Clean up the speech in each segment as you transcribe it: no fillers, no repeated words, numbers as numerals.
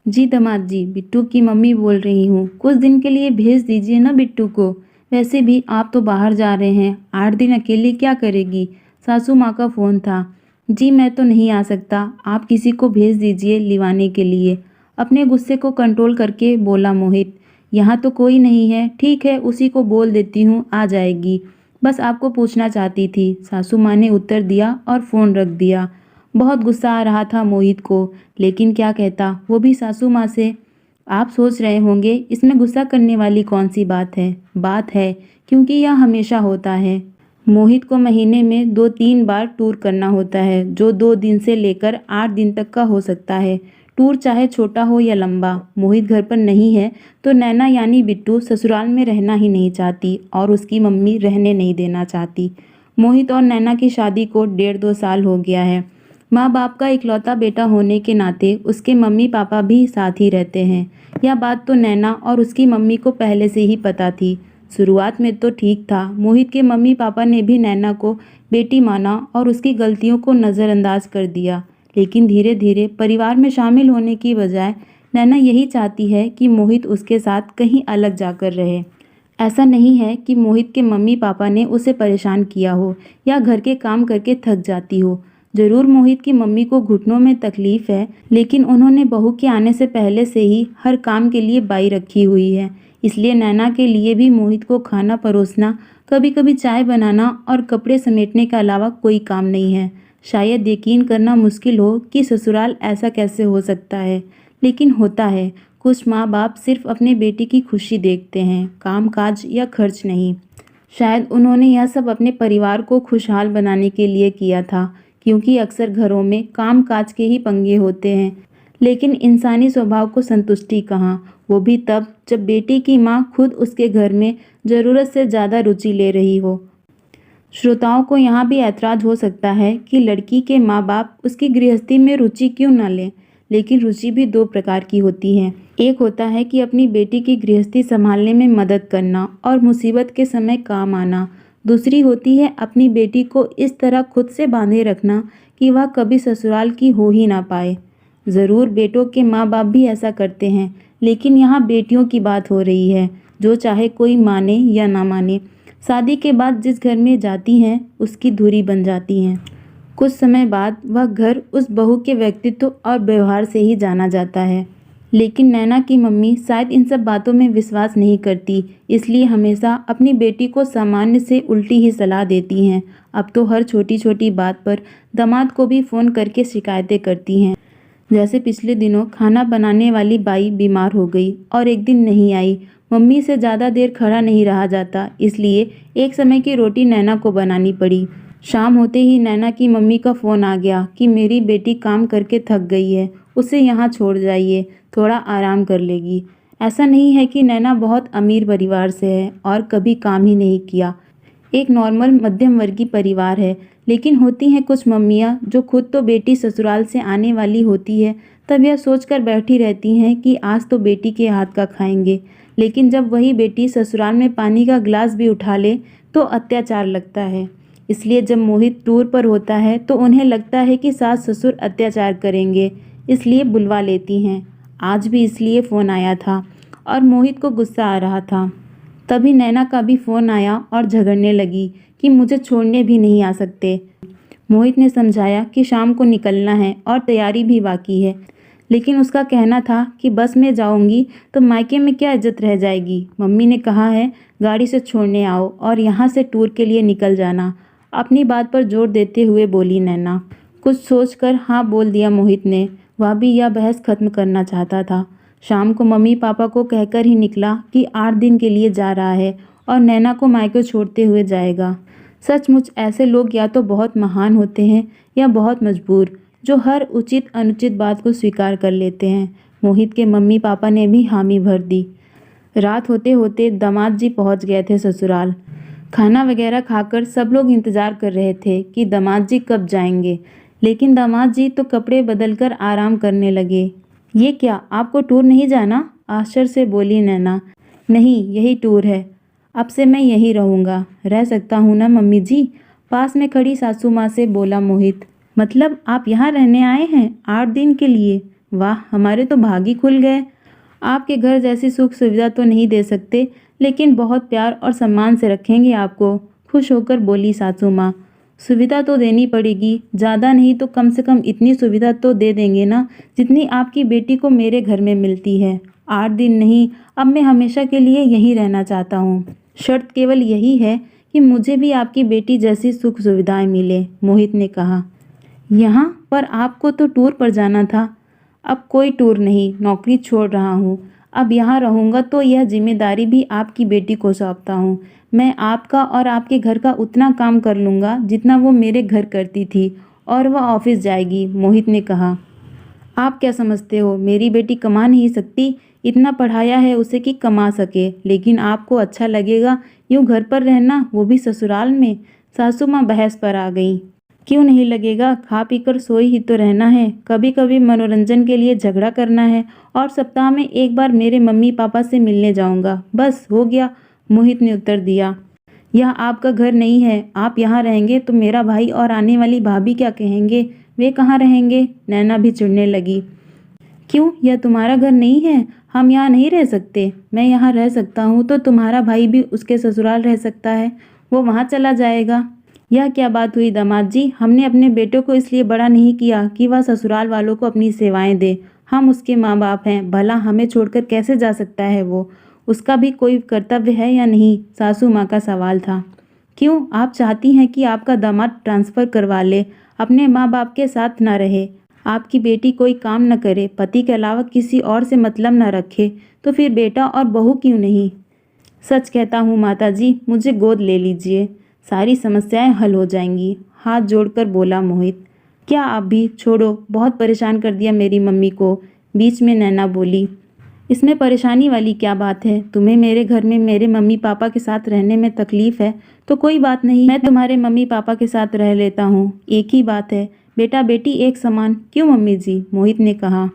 जी दामाद जी, बिट्टू की मम्मी बोल रही हूँ। कुछ दिन के लिए भेज दीजिए ना बिट्टू को। वैसे भी आप तो बाहर जा रहे हैं, 8 दिन अकेले क्या करेगी? सासू माँ का फ़ोन था। जी मैं तो नहीं आ सकता, आप किसी को भेज दीजिए लिवाने के लिए। अपने गुस्से को कंट्रोल करके बोला मोहित। यहाँ तो कोई नहीं है, ठीक है उसी को बोल देती हूँ, आ जाएगी। बस आपको पूछना चाहती थी, सासू माँ ने उत्तर दिया और फ़ोन रख दिया। बहुत गुस्सा आ रहा था मोहित को, लेकिन क्या कहता, वो भी सासू माँ से। आप सोच रहे होंगे इसमें गुस्सा करने वाली कौन सी बात है? बात है, क्योंकि यह हमेशा होता है। मोहित को महीने में 2-3 बार टूर करना होता है, जो 2 दिन से लेकर 8 दिन तक का हो सकता है। टूर चाहे छोटा हो या लंबा। मोहित घर पर नहीं है तो नैना यानी बिट्टू ससुराल में रहना ही नहीं चाहती और उसकी मम्मी रहने नहीं देना चाहती। मोहित और नैना की शादी को 1.5-2 साल हो गया है। माँ बाप का इकलौता बेटा होने के नाते उसके मम्मी पापा भी साथ ही रहते हैं। यह बात तो नैना और उसकी मम्मी को पहले से ही पता थी। शुरुआत में तो ठीक था, मोहित के मम्मी पापा ने भी नैना को बेटी माना और उसकी गलतियों को नज़रअंदाज कर दिया। लेकिन धीरे धीरे परिवार में शामिल होने की बजाय नैना यही चाहती है कि मोहित उसके साथ कहीं अलग जाकर रहे। ऐसा नहीं है कि मोहित के मम्मी पापा ने उसे परेशान किया हो या घर के काम करके थक जाती हो। जरूर मोहित की मम्मी को घुटनों में तकलीफ है, लेकिन उन्होंने बहू के आने से पहले से ही हर काम के लिए बाई रखी हुई है। इसलिए नैना के लिए भी मोहित को खाना परोसना, कभी कभी चाय बनाना और कपड़े समेटने के अलावा कोई काम नहीं है। शायद यकीन करना मुश्किल हो कि ससुराल ऐसा कैसे हो सकता है, लेकिन होता है। कुछ माँ बाप सिर्फ अपने बेटे की खुशी देखते हैं, काम काज या खर्च नहीं। शायद उन्होंने यह सब अपने परिवार को खुशहाल बनाने के लिए किया था, क्योंकि अक्सर घरों में काम काज के ही पंगे होते हैं। लेकिन इंसानी स्वभाव को संतुष्टि कहाँ, वो भी तब जब बेटी की माँ खुद उसके घर में ज़रूरत से ज़्यादा रुचि ले रही हो। श्रोताओं को यहाँ भी ऐतराज़ हो सकता है कि लड़की के माँ बाप उसकी गृहस्थी में रुचि क्यों न लें, लेकिन रुचि भी 2 प्रकार की होती है। एक होता है कि अपनी बेटी की गृहस्थी संभालने में मदद करना और मुसीबत के समय काम आना। दूसरी होती है अपनी बेटी को इस तरह खुद से बांधे रखना कि वह कभी ससुराल की हो ही ना पाए। ज़रूर बेटों के माँ बाप भी ऐसा करते हैं, लेकिन यहाँ बेटियों की बात हो रही है, जो चाहे कोई माने या ना माने, शादी के बाद जिस घर में जाती हैं उसकी धुरी बन जाती हैं। कुछ समय बाद वह घर उस बहू के व्यक्तित्व और व्यवहार से ही जाना जाता है। लेकिन नैना की मम्मी शायद इन सब बातों में विश्वास नहीं करती, इसलिए हमेशा अपनी बेटी को सामान्य से उल्टी ही सलाह देती हैं। अब तो हर छोटी छोटी बात पर दामाद को भी फ़ोन करके शिकायतें करती हैं। जैसे पिछले दिनों खाना बनाने वाली बाई बीमार हो गई और एक दिन नहीं आई। मम्मी से ज़्यादा देर खड़ा नहीं रहा जाता, इसलिए एक समय की रोटी नैना को बनानी पड़ी। शाम होते ही नैना की मम्मी का फ़ोन आ गया कि मेरी बेटी काम करके थक गई है, उसे यहाँ छोड़ जाइए, थोड़ा आराम कर लेगी। ऐसा नहीं है कि नैना बहुत अमीर परिवार से है और कभी काम ही नहीं किया। एक नॉर्मल मध्यम वर्गीय परिवार है, लेकिन होती हैं कुछ मम्मियाँ जो खुद तो बेटी ससुराल से आने वाली होती है, तब यह सोचकर बैठी रहती हैं कि आज तो बेटी के हाथ का खाएंगे। लेकिन जब वही बेटी ससुराल में पानी का गिलास भी उठा ले तो अत्याचार लगता है। इसलिए जब मोहित टूर पर होता है तो उन्हें लगता है कि सास ससुर अत्याचार करेंगे, इसलिए बुलवा लेती हैं। आज भी इसलिए फ़ोन आया था और मोहित को गुस्सा आ रहा था। तभी नैना का भी फ़ोन आया और झगड़ने लगी कि मुझे छोड़ने भी नहीं आ सकते। मोहित ने समझाया कि शाम को निकलना है और तैयारी भी बाकी है, लेकिन उसका कहना था कि बस में जाऊंगी तो मायके में क्या इज्जत रह जाएगी। मम्मी ने कहा है गाड़ी से छोड़ने आओ और यहाँ से टूर के लिए निकल जाना। अपनी बात पर जोर देते हुए बोली नैना। कुछ सोचकर हाँ बोल दिया मोहित ने। वह भी यह बहस खत्म करना चाहता था। शाम को मम्मी पापा को कहकर ही निकला कि 8 दिन के लिए जा रहा है और नैना को मायके छोड़ते हुए जाएगा। सचमुच ऐसे लोग या तो बहुत महान होते हैं या बहुत मजबूर, जो हर उचित अनुचित बात को स्वीकार कर लेते हैं। मोहित के मम्मी पापा ने भी हामी भर दी। रात होते होते दामाद जी पहुंच गए थे ससुराल। खाना वगैरह खाकर सब लोग इंतज़ार कर रहे थे कि दामाद जी कब जाएंगे, लेकिन दामाद जी तो कपड़े बदलकर आराम करने लगे। ये क्या, आपको टूर नहीं जाना? आश्चर्य से बोली नैना। नहीं, यही टूर है, अब से मैं यहीं रहूँगा। रह सकता हूँ ना मम्मी जी? पास में खड़ी सासू माँ से बोला मोहित। मतलब आप यहाँ रहने आए हैं 8 दिन के लिए? वाह, हमारे तो भाग ही खुल गए। आपके घर जैसी सुख सुविधा तो नहीं दे सकते, लेकिन बहुत प्यार और सम्मान से रखेंगे आपको, खुश होकर बोली सासू माँ। सुविधा तो देनी पड़ेगी, ज़्यादा नहीं तो कम से कम इतनी सुविधा तो दे देंगे ना जितनी आपकी बेटी को मेरे घर में मिलती है। 8 दिन नहीं, अब मैं हमेशा के लिए यहीं रहना चाहता हूँ। शर्त केवल यही है कि मुझे भी आपकी बेटी जैसी सुख सुविधाएं मिले, मोहित ने कहा। यहाँ पर आपको तो टूर पर जाना था। अब कोई टूर नहीं, नौकरी छोड़ रहा हूँ। अब यहाँ रहूँगा तो यह जिम्मेदारी भी आपकी बेटी को सौंपता हूँ। मैं आपका और आपके घर का उतना काम कर लूँगा जितना वो मेरे घर करती थी, और वह ऑफिस जाएगी, मोहित ने कहा। आप क्या समझते हो, मेरी बेटी कमा नहीं सकती? इतना पढ़ाया है उसे कि कमा सके, लेकिन आपको अच्छा लगेगा यूँ घर पर रहना, वो भी ससुराल में? सासू माँ बहस पर आ गई। क्यों नहीं लगेगा, खा पीकर सोई ही तो रहना है, कभी कभी मनोरंजन के लिए झगड़ा करना है, और सप्ताह में एक बार मेरे मम्मी पापा से मिलने जाऊंगा, बस हो गया, मोहित ने उत्तर दिया। यह आपका घर नहीं है, आप यहाँ रहेंगे तो मेरा भाई और आने वाली भाभी क्या कहेंगे? वे कहाँ रहेंगे? नैना भी चिढ़ने लगी। क्यों, यह तुम्हारा घर नहीं है? हम यहाँ नहीं रह सकते? मैं यहाँ रह सकता हूँ तो तुम्हारा भाई भी उसके ससुराल रह सकता है, वो वहाँ चला जाएगा। यह क्या बात हुई दामाद जी, हमने अपने बेटे को इसलिए बड़ा नहीं किया कि वह ससुराल वालों को अपनी सेवाएं दे। हम उसके माँ बाप हैं, भला हमें छोड़कर कैसे जा सकता है वो? उसका भी कोई कर्तव्य है या नहीं? सासू माँ का सवाल था। क्यों, आप चाहती हैं कि आपका दामाद ट्रांसफ़र करवा ले, अपने माँ बाप के साथ ना रहे, आपकी बेटी कोई काम न करे, पति के अलावा किसी और से मतलब न रखे, तो फिर बेटा और बहू क्यों नहीं? सच कहता हूँ माता जी, मुझे गोद ले लीजिए, सारी समस्याएं हल हो जाएंगी, हाथ जोड़कर बोला मोहित। क्या आप भी? छोड़ो, बहुत परेशान कर दिया मेरी मम्मी को, बीच में नैना बोली। इसमें परेशानी वाली क्या बात है? तुम्हें मेरे घर में मेरे मम्मी पापा के साथ रहने में तकलीफ है तो कोई बात नहीं, मैं तुम्हारे मम्मी पापा के साथ रह लेता हूँ, एक ही बात है, बेटा बेटी एक समान। क्यों मम्मी जी? मोहित ने कहा।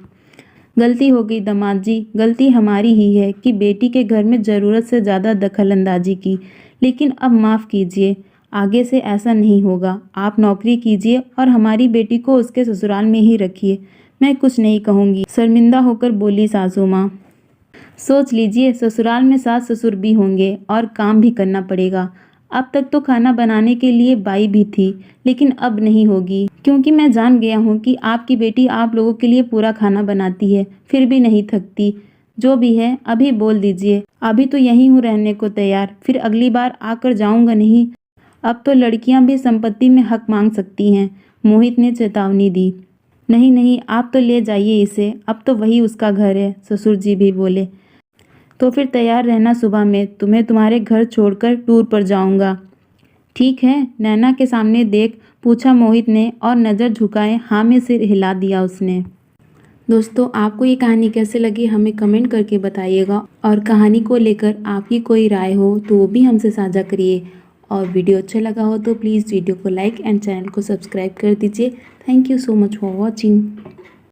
गलती हो गई दामाद जी, गलती हमारी ही है कि बेटी के घर में ज़रूरत से ज़्यादा दखलंदाजी की, लेकिन अब माफ़ कीजिए, आगे से ऐसा नहीं होगा। आप नौकरी कीजिए और हमारी बेटी को उसके ससुराल में ही रखिए, मैं कुछ नहीं कहूँगी, शर्मिंदा होकर बोली सासू माँ। सोच लीजिए, ससुराल में सास ससुर भी होंगे और काम भी करना पड़ेगा। अब तक तो खाना बनाने के लिए बाई भी थी, लेकिन अब नहीं होगी, क्योंकि मैं जान गया हूँ कि आपकी बेटी आप लोगों के लिए पूरा खाना बनाती है, फिर भी नहीं थकती। जो भी है अभी बोल दीजिए, अभी तो यहीं हूँ रहने को तैयार, फिर अगली बार आकर जाऊँगा नहीं। अब तो लड़कियाँ भी संपत्ति में हक मांग सकती हैं, मोहित ने चेतावनी दी। नहीं नहीं, आप तो ले जाइए इसे, अब तो वही उसका घर है, ससुर जी भी बोले। तो फिर तैयार रहना, सुबह में तुम्हें तुम्हारे घर छोड़कर टूर पर जाऊंगा। ठीक है, नैना के सामने देख पूछा मोहित ने, और नज़र झुकाए हाँ में सिर हिला दिया उसने। दोस्तों, आपको ये कहानी कैसे लगी हमें कमेंट करके बताइएगा, और कहानी को लेकर आपकी कोई राय हो तो वो भी हमसे साझा करिए, और वीडियो अच्छा लगा हो तो प्लीज़ वीडियो को लाइक एंड चैनल को सब्सक्राइब कर दीजिए। Thank you so much for watching.